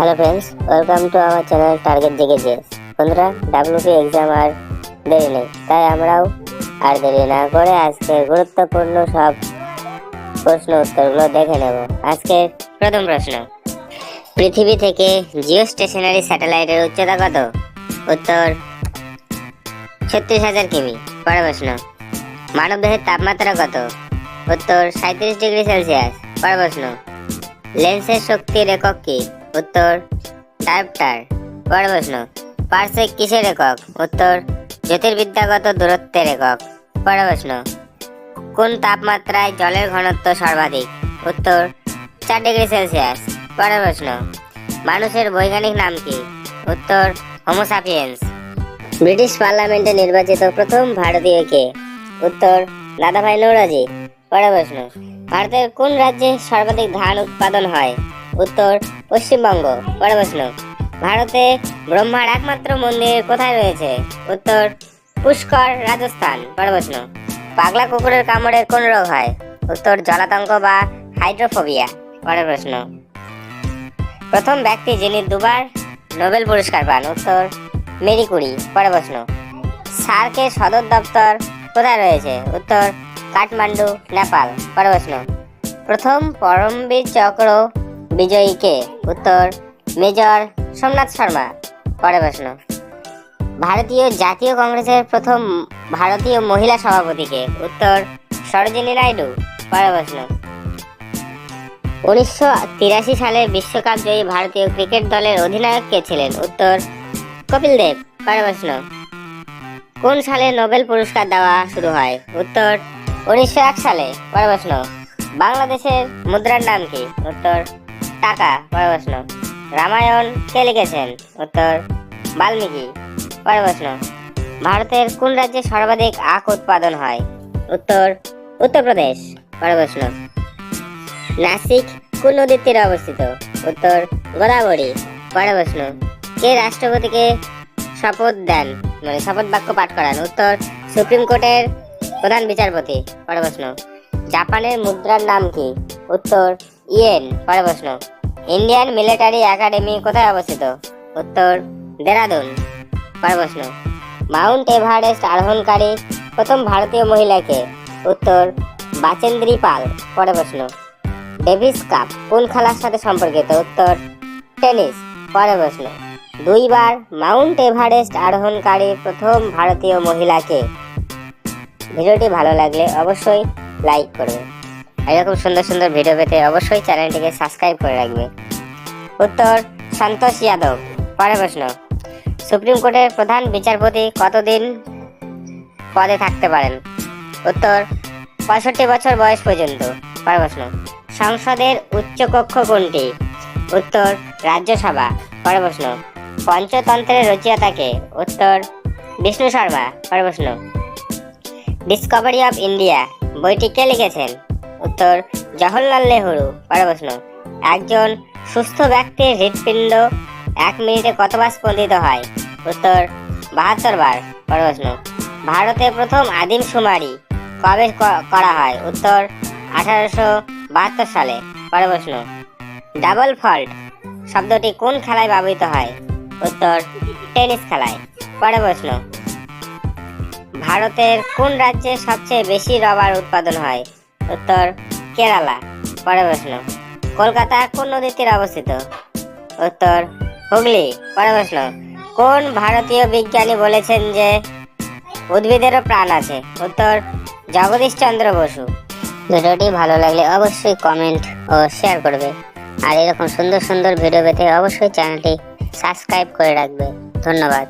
Hello friends, welcome to our channel target J K G S. বন্ধুরা, W P exam আর দেরি নেই, তাই আমরাও আর দেরি না করে আজকে গুরুত্বপূর্ণ সব প্রশ্ন উত্তরগুলো দেখে নেব। আজকের প্রথম প্রশ্ন, পৃথিবী থেকে জিও স্টেশনারি স্যাটেলাইটের উচ্চতা কত? উত্তর 36,000 কিমি। পরের প্রশ্ন, মানবদেহের তাপমাত্রা কত? উত্তর 37 ডিগ্রি সেলসিয়াস। পরের প্রশ্ন, লেন্সের শক্তির একক কি? উত্তর ডায়োপ্টার। পরের প্রশ্ন, পারসেক কিসের একক? উত্তর জ্যোতির্বিদ্যাগত দূরত্বের একক। পরের প্রশ্ন, কোন তাপমাত্রায় জলের ঘনত্ব সর্বাধিক? উত্তর 4 ডিগ্রি সেলসিয়াস। পরের প্রশ্ন, মানুষের বৈজ্ঞানিক নাম কি? উত্তর হোমো সাপিয়েন্স। ব্রিটিশ পার্লামেন্টে নির্বাচিত প্রথম ভারতীয় কে? উত্তর দাদাভাই নৌরোজি। পরের প্রশ্ন, ভারতের কোন রাজ্যে সর্বাধিক ধান উৎপাদন হয়? উত্তর পশ্চিমবঙ্গ। পরের প্রশ্ন, ভারতে ব্রহ্মার একমাত্র মন্দির কোথায় রয়েছে? উত্তর পুষ্কর, রাজস্থান। পরের প্রশ্ন, পাগলা কুকুরের কামড়ে কোন রোগ হয়? উত্তর জলাতঙ্ক বা হাইড্রোফোবিয়া। পরের প্রশ্ন, প্রথম ব্যক্তি যিনি দুবার নোবেল পুরস্কার পান? উত্তর মেরি কুরি। পরের প্রশ্ন, সার্কের সদর দপ্তর কোথায় রয়েছে? উত্তর কাঠমান্ডু, নেপাল। পরের প্রশ্ন, প্রথম পরমবীর চক্র বিজয়ী কে? উত্তর মেজর সোমনাথ শর্মা। পরের প্রশ্ন, ভারতীয় জাতীয় কংগ্রেসের প্রথম ভারতীয় মহিলা সভাপতি কে? উত্তর সরোজিনী নাইডু। পরের প্রশ্ন, 1983 সালে বিশ্বকাপ জয়ী ভারতীয় ক্রিকেট দলের অধিনায়ক কে ছিলেন? উত্তর কপিল দেব। পরের প্রশ্ন, কোন সালে নোবেল পুরস্কার দেওয়া শুরু হয়? উত্তর 1901 সালে। পরের প্রশ্ন, বাংলাদেশের মুদ্রার নাম কি? উত্তর টাকা। পরের প্রশ্ন, রামায়ণ কে লিখেছেন? উত্তর বাল্মীকি। পরের প্রশ্ন, ভারতের কোন রাজ্যে সর্বাধিক আখ উৎপাদন হয়? উত্তর উত্তরপ্রদেশ। পরের প্রশ্ন, নাসিক কোন নদীর তীরে অবস্থিত? উত্তর গোদাবরী। পরের প্রশ্ন, কে রাষ্ট্রপতিকে শপথ দেন, মানে শপথ বাক্য পাঠ করান? উত্তর সুপ্রিম কোর্টের প্রধান বিচারপতি। পরের প্রশ্ন, জাপানের মুদ্রার নাম কি? উত্তর ইয়েন। পরের প্রশ্ন, ইন্ডিয়ান মিলিটারি একাডেমি কোথায় অবস্থিত? উত্তর দেরাদুন। পরের প্রশ্ন, মাউন্ট এভারেস্ট আরোহণকারী প্রথম ভারতীয় মহিলাকে? উত্তর বাচেন্দ্রী পাল। পরের প্রশ্ন, ডেভিস কাপ কোন খেলার সাথে সম্পর্কিত? উত্তর টেনিস। পরের প্রশ্ন, দুইবার মাউন্ট এভারেস্ট আরোহণকারী প্রথম ভারতীয় মহিলাকে? ভিডিওটি ভালো লাগলে অবশ্যই লাইক করবে। এরকম সুন্দর সুন্দর ভিডিও পেতে অবশ্যই চ্যানেলটিকে সাবস্ক্রাইব করে রাখবে। উত্তর সন্তোষ যাদব। পরের প্রশ্ন, সুপ্রিম কোর্টের প্রধান বিচারপতি কতদিন পদে থাকতে পারেন? উত্তর 65 বছর বয়স পর্যন্ত। পরের প্রশ্ন, সংসদের উচ্চকক্ষ কোনটি? উত্তর রাজ্যসভা। পরের প্রশ্ন, পঞ্চতন্ত্রের রচয়িতা কে? উত্তর বিষ্ণু শর্মা। পরের প্রশ্ন, ডিসকভারি অফ ইন্ডিয়া বইটি কে লিখেছেন? উত্তর জওহরলাল নেহরু। পরের প্রশ্ন, একজন সুস্থ ব্যক্তির হৃৎপিণ্ড 1 মিনিটে কতবার স্পন্দিত হয়? উত্তর 72 বার। পরের প্রশ্ন, ভারতে প্রথম আদিমশুমারি কবে করা হয়? উত্তর 1872 সালে। পরের প্রশ্ন, ডাবল ফল্ট শব্দটি কোন খেলায় ব্যবহৃত হয়? উত্তর টেনিস খেলায়। পরের প্রশ্ন, ভারতের কোন রাজ্যে সবচেয়ে বেশি রবার উৎপাদন হয়? উত্তর কেরালা। পরের প্রশ্ন, কলকাতা কোন নদীর তীরে অবস্থিত? উত্তর হুগলি। পরের প্রশ্ন, কোন ভারতীয় বিজ্ঞানী বলেছেন যে উদ্ভিদেরও প্রাণ আছে? উত্তর জগদীশ চন্দ্র বসু। ভিডিওটি ভালো লাগলে অবশ্যই কমেন্ট ও শেয়ার করবে। আর এরকম সুন্দর সুন্দর ভিডিও পেতে অবশ্যই চ্যানেলটি সাবস্ক্রাইব করে রাখবে। ধন্যবাদ।